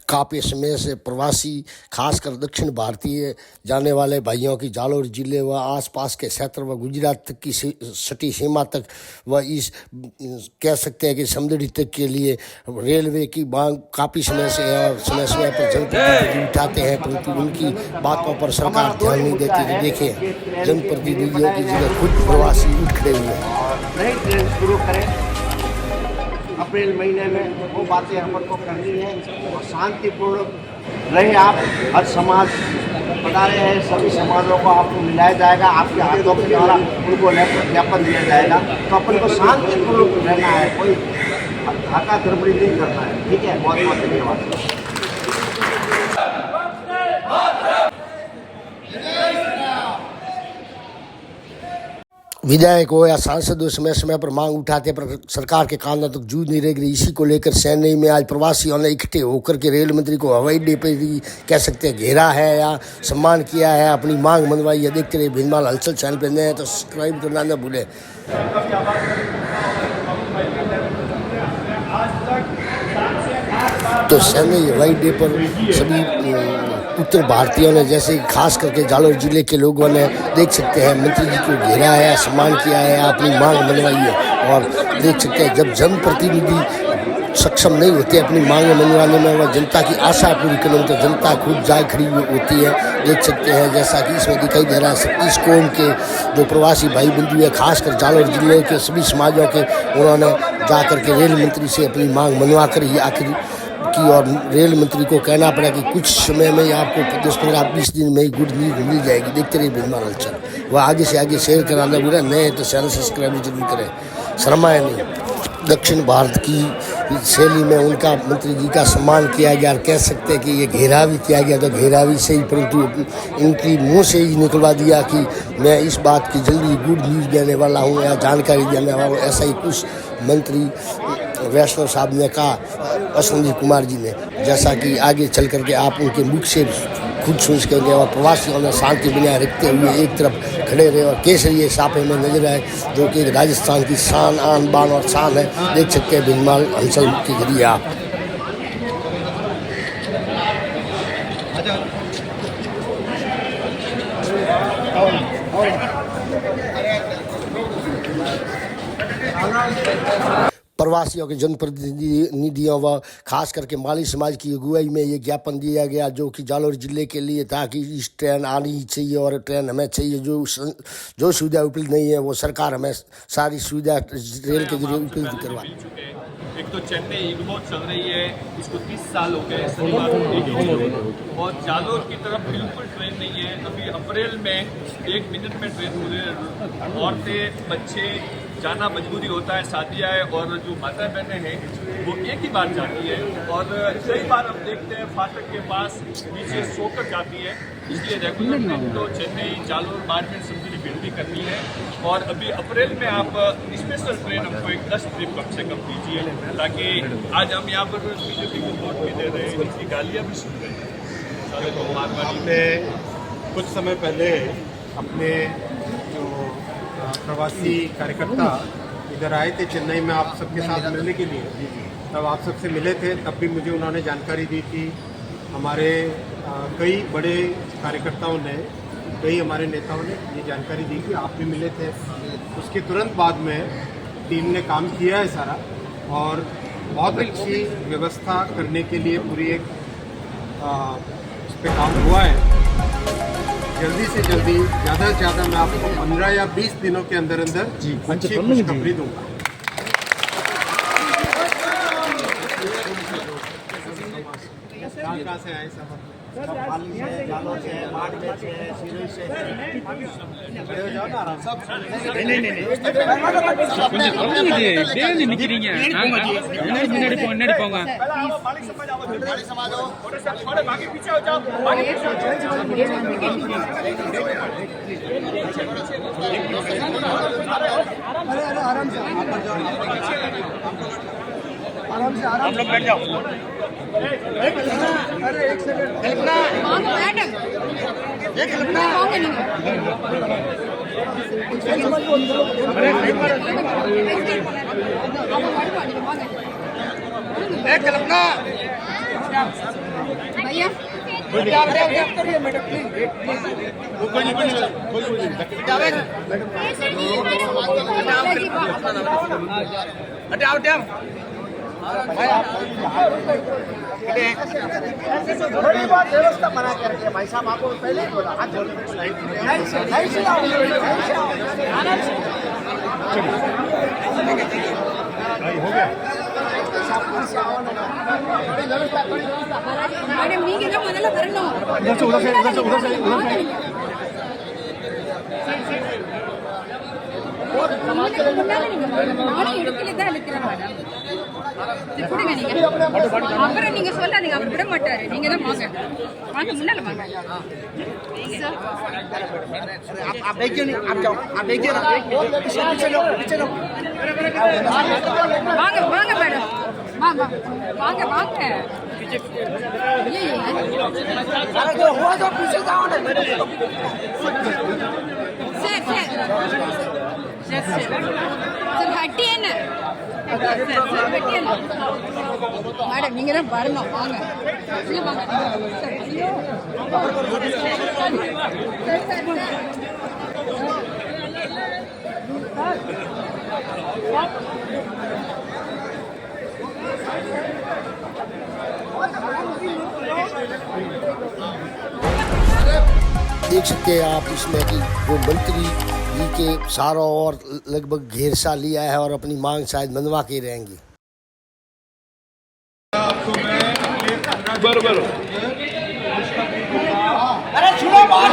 काफ़ी समय से प्रवासी खासकर दक्षिण भारतीय जाने वाले भाइयों की जालोर जिले व आसपास के क्षेत्र व गुजरात तक की सटी सीमा तक व इस कह सकते हैं कि समझौते तक के लिए रेलवे की मांग काफ़ी समय से है और समय समय पर जनप्रतिनिधि उठाते हैं, परंतु उनकी बातों पर सरकार ध्यान नहीं देती। तो देखें, जनप्रतिनिधियों की जगह खुद प्रवासी उठ खड़े हुए हैं। नई ट्रेन शुरू करें अप्रैल महीने में, वो बातें अपन को करनी है और शांतिपूर्ण रहे। आप हर समाज पधारे हैं, सभी समाजों को आपको मिलाया जाएगा, आपके हाथों के द्वारा उनको ज्ञापन दिया जाएगा। तो अपन को शांतिपूर्ण रहना है, कोई धक्का गड़बड़ी नहीं करना है। ठीक है, बहुत बहुत धन्यवाद। विधायक हो या सांसद हो, समय समय पर मांग उठाते पर सरकार के कानों तक जूझ नहीं रही। इसी को लेकर चेन्नई में आज प्रवासियों ने इकट्ठे होकर के रेल मंत्री को हवाई अड्डे पर कह सकते हैं घेरा है या सम्मान किया है, अपनी मांग मनवाई है। देखते रहे भिनमाल हलचल चैनल पर नए हैं तो सब्सक्राइब करना न भूलें। तो चेन्नई हवाई अड्डे पर सभी उत्तर भारतीयों ने, जैसे खास करके जालोर जिले के लोगों ने देख सकते हैं मंत्री जी को घेरा है, सम्मान किया है, अपनी मांग मनवाई है। और देख सकते हैं जब जनप्रतिनिधि सक्षम नहीं होते अपनी मांग मनवाने में, वह जनता की आशा पूरी करने में, तो जनता खुद जाए खड़ी होती है। देख सकते हैं जैसा कि इसमें दिखाई दे रहा है, 37 कौम के जो प्रवासी भाई बंधु है, खासकर जालोर जिले के सभी समाजों के, उन्होंने जाकर के रेल मंत्री से अपनी मांग मनवा कर ही आखिर की। और रेल मंत्री को कहना पड़ा कि कुछ समय में ही आपको 10-15-20 दिन में ही गुड न्यूज मिल जाएगी। देखते रहिए भिनमाल हलचल, वह आगे से आगे शेयर कराना बुरा नए तो चैनल सब्सक्राइब जरूर करें, शर्माए नहीं। दक्षिण भारत की शैली में उनका मंत्री जी का सम्मान किया गया और कह सकते हैं कि ये घेरा भी किया गया, तो घेरा भी सही, परंतु इनकी मुंह से ही निकलवा दिया कि मैं इस बात की जल्दी गुड न्यूज़ देने वाला हूँ या जानकारी देने वाला हूँ। ऐसा ही कुछ मंत्री वैष्णव साहब ने कहा, अश्विनी कुमार जी ने, जैसा कि आगे चल करके आप उनके मुख से खुद सुन सकेंगे। और प्रवासियों ने शांति बनाए रखते हुए एक तरफ खड़े रहे और केसरिए साफे में नजर आए, जो कि राजस्थान की शान, आन बान और शान है। देख सकते हैं भिनमाल हलचल के जरिए आप। प्रवासियों के जनप्रतिनिधियों व खास करके माली समाज की अगुवाई में ये ज्ञापन दिया गया, जो कि जालोर जिले के लिए था कि इस ट्रेन आनी चाहिए और ट्रेन हमें चाहिए। जो सुविधा उपलब्ध नहीं है वो सरकार हमें सारी सुविधा रेल के जरिए उपलब्ध करवा। एक तो चेन्नई इग्मोर चल रही है, इसको 30 साल हो गए शनिवार को, और जालोर की तरफ बिल्कुल ट्रेन नहीं है। अभी अप्रैल में 1 मिनट में ट्रेन पूरे, औरतें बच्चे जाना मजबूरी होता है, शादियाँ है, और जो माता बहनें हैं वो एक ही बार जाती है। और कई बार हम देखते हैं फाटक के पास नीचे सोकर जाती है, इसलिए रेगुलर ट्रेन तो चेन्नई जालोर बाड़मेर समझौती बिल्डी करनी है। और अभी अप्रैल में आप स्पेशल ट्रेन हमको एक 10 ट्रिप कम से कम दीजिए, ताकि आज हम यहाँ पर बीजेपी को वोट भी दे रहे हैं, इनकी गालियाँ भी सुन रहे हैं। तो हमने कुछ समय पहले अपने जो प्रवासी कार्यकर्ता इधर आए थे चेन्नई में आप सबके साथ मिलने के लिए, तब आप सबसे मिले थे, तब भी मुझे उन्होंने जानकारी दी थी। हमारे कई बड़े कार्यकर्ताओं ने, कई हमारे नेताओं ने ये जानकारी दी कि आप भी मिले थे। उसके तुरंत बाद में टीम ने काम किया है सारा, और बहुत अच्छी व्यवस्था करने के लिए पूरी एक उस पर काम हुआ है। जल्दी से जल्दी, ज़्यादा से ज़्यादा मैं आपको 15 या 20 दिनों के अंदर अंदर अच्छी खुशखबरी दूंगा। कहाँ से आए सब? जालोर से, बाड़मेर से, सिरोही से। हम लोग बैठ जाओ। अरे एक सेकंड, कल्पना भैया थोड़ी बहुत व्यवस्था बना करके भाई साहब आपको पहले ही बोला हाथ जोड़ के नहीं से आओ, नहीं से आओ। मैडम நீங்க முதல்ல வரணும் நானும் எடுக்கல தான் இருக்கிறேன் மேடம் கொடுங்க நீங்க அப்புறம் நீங்க சொல்லாதீங்க அவர் விட மாட்டாரு நீங்க தான் வாங்க வாங்க முன்னால வாங்க आप देखिए नहीं, आप जाओ, आप देखिए ना, पीछे लो, पीछे लो। வாங்க வாங்க மேடம் வாங்க வாங்க வாங்க ये अरे जो हुआ जो पीछे जाओ ना। सर हटिए ना मैडम நீங்க தான் வரணும் வாங்க உள்ள வாங்க சார் ஐயோ देख सकते हैं आप इसमें कि वो मंत्री जी के चारों ओर लगभग घेरसा लिया है और अपनी मांग शायद मनवा के रहेंगे। अरे सुनो बात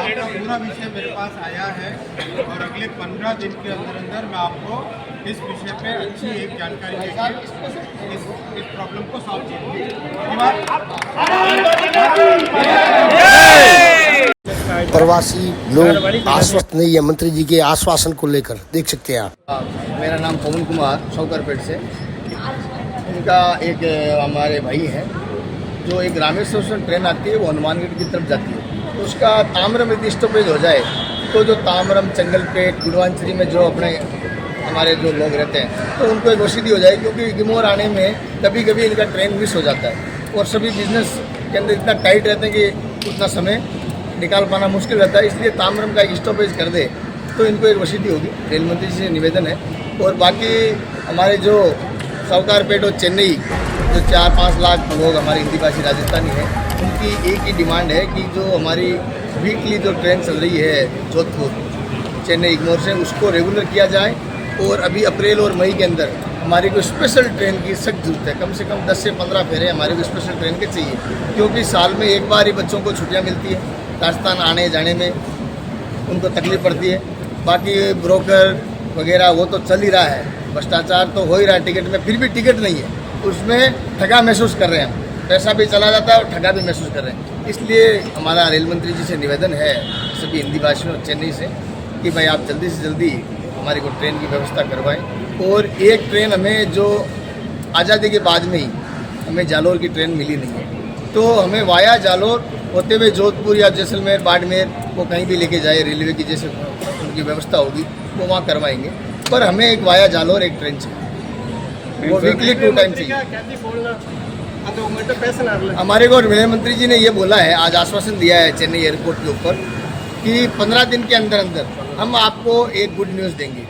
आपका पूरा विषय मेरे पास आया है और अगले 15 दिन के अंदर अंदर मैं आपको इस विषय पे अच्छी एक जानकारी देकर इस प्रॉब्लम को सॉल्व करूँगी। प्रवासी लोग आश्वस्त नहीं है मंत्री जी के आश्वासन को लेकर, देख सकते हैं आप। मेरा नाम पवन कुमार सौकरपेट से। इनका एक हमारे भाई हैं जो एक रामेश्वर से ट्रेन आती है वो हनुमानगढ़ की तरफ जाती है, तो उसका ताम्रम यदि स्टॉपेज हो जाए तो जो ताम्रम चंगलपेट गुड़वांचरी में जो अपने हमारे जो लोग रहते हैं तो उनको एक वसीदी हो जाए, क्योंकि गिमोर आने में कभी कभी इनका ट्रेन मिस हो जाता है और सभी बिजनेस के अंदर इतना टाइट रहते हैं कि उतना समय निकाल पाना मुश्किल रहता है। इसलिए ताम्रम का एक स्टॉपेज कर दे तो इनको एक वसीदी होगी। रेल मंत्री जी से निवेदन है। और बाकी हमारे जो सौकारपेट और चेन्नई जो 4-5 लाख लोग हमारे हिंदी भाषी राजस्थानी हैं, उनकी एक ही डिमांड है कि जो हमारी वीकली जो ट्रेन चल रही है जोधपुर चेन्नई इग्मोर से, उसको रेगुलर किया जाए। और अभी अप्रैल और मई के अंदर हमारी को स्पेशल ट्रेन की सख्त जरूरत है। कम से कम 10 से 15 फेरे हमारे को स्पेशल ट्रेन के चाहिए, क्योंकि साल में एक बार ही बच्चों को छुट्टियां मिलती है, राजस्थान आने जाने में उनको तकलीफ पड़ती है। बाकी ब्रोकर वगैरह वो तो चल ही रहा है, भ्रष्टाचार तो हो ही रहा है टिकट में, फिर भी टिकट नहीं है, उसमें ठगा महसूस कर रहे हैं हम। पैसा भी चला जाता है और ठगा भी महसूस कर रहे हैं। इसलिए हमारा रेल मंत्री जी से निवेदन है सभी हिंदी भाषियों चेन्नई से कि भाई आप जल्दी से जल्दी हमारी को ट्रेन की व्यवस्था करवाएं। और एक ट्रेन हमें जो आज़ादी के बाद में ही हमें जालोर की ट्रेन मिली नहीं है, तो हमें वाया जालोर होते हुए जोधपुर या जैसलमेर बाड़मेर वो कहीं भी लेके जाए, रेलवे की जैसे उनकी व्यवस्था होगी वो वहाँ करवाएंगे। पर हमें एक वाया जालोर एक ट्रेन चाहिए, वो वीकली 2 टाइम चाहिए। हमारे को रेल मंत्री जी ने ये बोला है, आज आश्वासन दिया है चेन्नई एयरपोर्ट के ऊपर कि 15 दिन के अंदर अंदर हम आपको एक गुड न्यूज़ देंगे।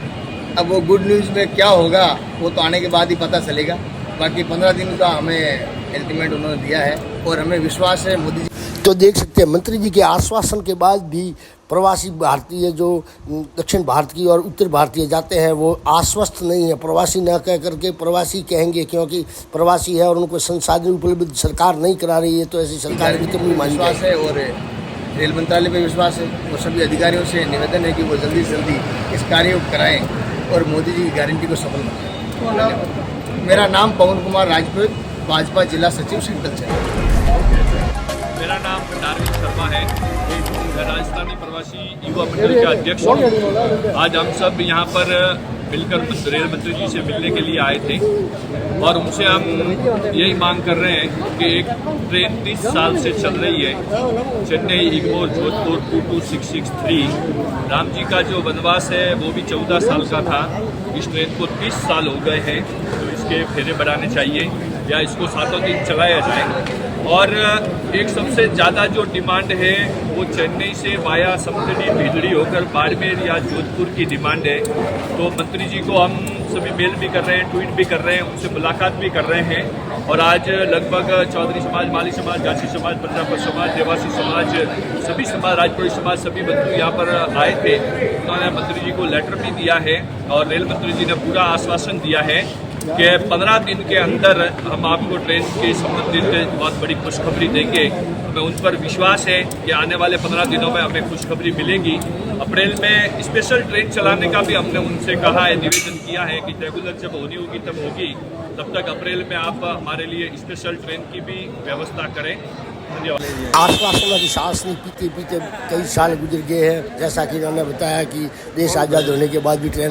अब वो गुड न्यूज़ में क्या होगा वो तो आने के बाद ही पता चलेगा। बाकी 15 दिन का हमें अल्टीमेट उन्होंने दिया है और हमें विश्वास है मोदी जी। तो देख सकते हैं मंत्री जी के आश्वासन के बाद भी प्रवासी भारतीय जो दक्षिण भारत की और उत्तर भारतीय जाते हैं वो आश्वस्त नहीं है। प्रवासी न कह करके प्रवासी कहेंगे, क्योंकि प्रवासी है और उनको संसाधन उपलब्ध सरकार नहीं करा रही है, तो ऐसी सरकार की कमी मानी विश्वास है और रेल मंत्रालय पे विश्वास है और सभी अधिकारियों से निवेदन है कि वो जल्दी से जल्दी इस कार्य को कराएं और मोदी जी की गारंटी को सफल बनाएं। मेरा नाम पवन कुमार राजपूत, भाजपा जिला सचिव सेंट्रल से। मेरा नाम डार्विन शर्मा है, मैं राजस्थानी प्रवासी युवा मंडल के अध्यक्ष हूँ। आज हम सब यहाँ पर मिलकर रेल मंत्री जी से मिलने के लिए आए थे और उनसे हम यही मांग कर रहे हैं कि एक ट्रेन 30 साल से चल रही है, चेन्नई इग्मोर जोधपुर 22663। राम जी का जो वनवास है वो भी 14 साल का था। इस ट्रेन को 30 साल हो गए हैं, तो इसके फेरे बढ़ाने चाहिए या इसको 7 दिन चलाया जाए। और एक सबसे ज़्यादा जो डिमांड है वो चेन्नई से वाया समतली भिजड़ी होकर बाड़मेर या जोधपुर की डिमांड है। तो मंत्री जी को हम सभी मेल भी कर रहे हैं, ट्वीट भी कर रहे हैं, उनसे मुलाकात भी कर रहे हैं। और आज लगभग चौधरी समाज, माली समाज, जासी समाज, पंजाब समाज, देवासी समाज, सभी समाज, राजपुरी समाज, सभी बंधु यहाँ पर आए थे। उन्होंने मंत्री जी को लेटर भी दिया है और रेल मंत्री जी ने पूरा आश्वासन दिया है कि 15 दिन के अंदर हम आपको ट्रेन के संबंधित बहुत बड़ी खुशखबरी देंगे। हमें उन पर विश्वास है कि आने वाले 15 दिनों में हमें खुशखबरी मिलेगी। अप्रैल में स्पेशल ट्रेन चलाने का भी हमने उनसे कहा है, निवेदन किया है कि रेगुलर जब होनी होगी तब होगी, तब तक अप्रैल में आप हमारे लिए स्पेशल ट्रेन की भी व्यवस्था करें। धन्यवाद। आश्वासनों की सांस नहीं पीते पीते कई साल गुजर गए हैं। जैसा कि उन्होंने बताया कि देश आज़ाद होने के बाद भी ट्रेन